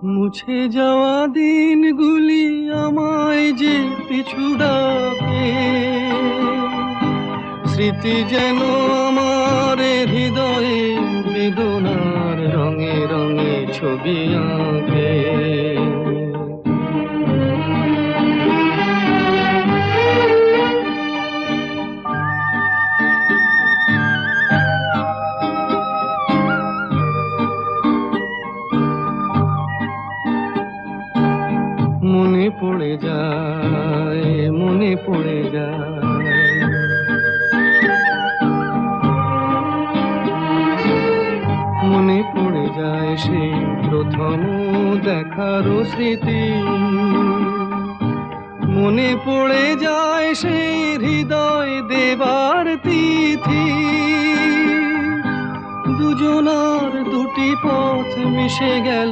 মুছে যাওয়া দিনগুলি আমায় যে পিছু ডাকে, স্মৃতি যেন আমার হৃদয়ে বেদনার রঙে রঙে ছবি আঁকে। মনে পড়ে যায়, মনে পড়ে যায়, মনে পড়ে যায় সেই প্রথম দেখার স্মৃতি। মনে পড়ে যায় সেই হৃদয় দেবার তিথি। দুজনার দুটি পথ মিশে গেল।